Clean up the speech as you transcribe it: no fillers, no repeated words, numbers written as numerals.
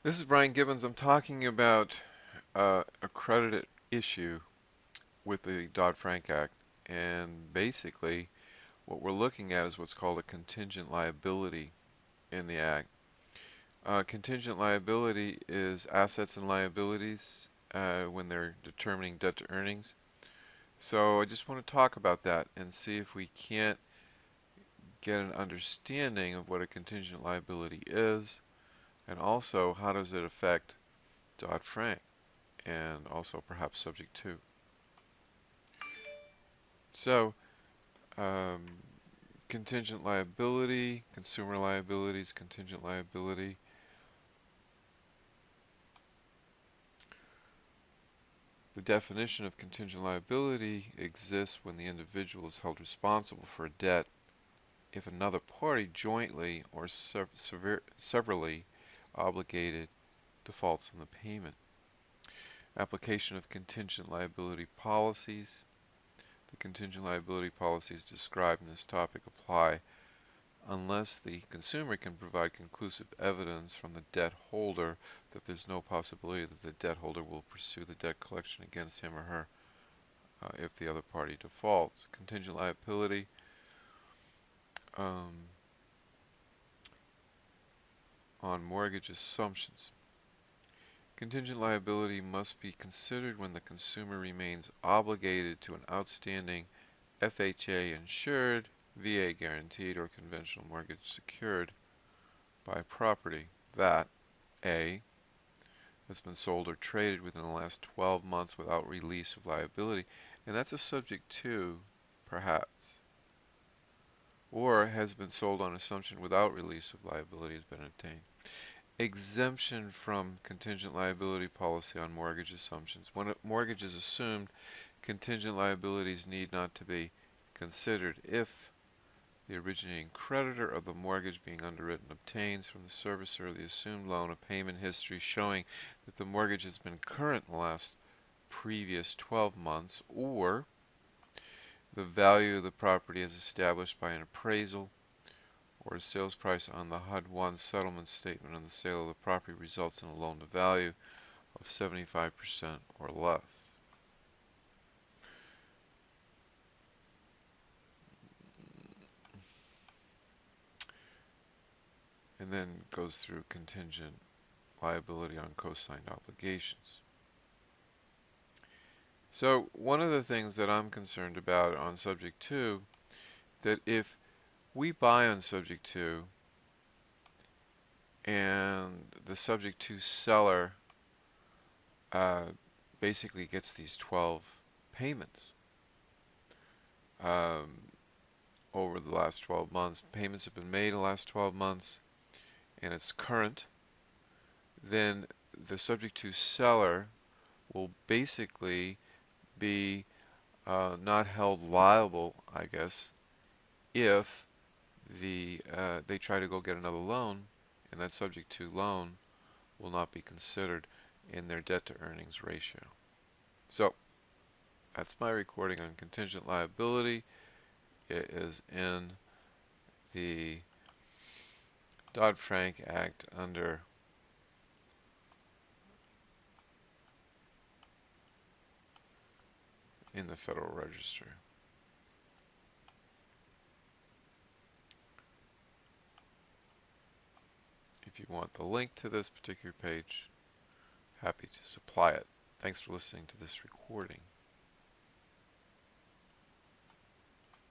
This is Brian Gibbons. I'm talking about a credit issue with the Dodd-Frank Act. And basically, what we're looking at is what's called a contingent liability in the Act. Contingent liability is assets and liabilities when they're determining debt to earnings. So I just want to talk about that and see if we can't get an understanding of what a contingent liability is, and also how does it affect Dodd-Frank, and also perhaps subject to. So, um, contingent liability, consumer liabilities, contingent liability. The definition of contingent liability exists when the individual is held responsible for a debt if another party jointly or severally obligated defaults on the payment. Application of contingent liability policies. The contingent liability policies described in this topic apply unless the consumer can provide conclusive evidence from the debt holder that there's no possibility that the debt holder will pursue the debt collection against him or her if the other party defaults. Contingent liability um, on mortgage assumptions. Contingent liability must be considered when the consumer remains obligated to an outstanding FHA insured, VA guaranteed, or conventional mortgage secured by property that A. has been sold or traded within the last 12 months without release of liability, and that's a subject to, perhaps, or has been sold on assumption without release of liability has been obtained. Exemption from contingent liability policy on mortgage assumptions. When a mortgage is assumed, contingent liabilities need not to be considered if the originating creditor of the mortgage being underwritten obtains from the servicer of the assumed loan a payment history showing that the mortgage has been current in the last previous 12 months, or the value of the property is established by an appraisal, or a sales price on the HUD-1 settlement statement on the sale of the property results in a loan to value of 75% or less. And then goes through contingent liability on co-signed obligations. So one of the things that I'm concerned about on subject 2, that if we buy on subject 2 and the subject 2 seller uh, basically gets these 12 payments um, over the last 12 months, payments have been made in the last 12 months, and it's current, then the subject 2 seller will basically be not held liable, I guess, if they try to go get another loan, and that subject to loan will not be considered in their debt to earnings ratio. So that's my recording on contingent liability. It is in the Dodd-Frank Act under in the Federal Register. If you want the link to this particular page, happy to supply it. Thanks for listening to this recording.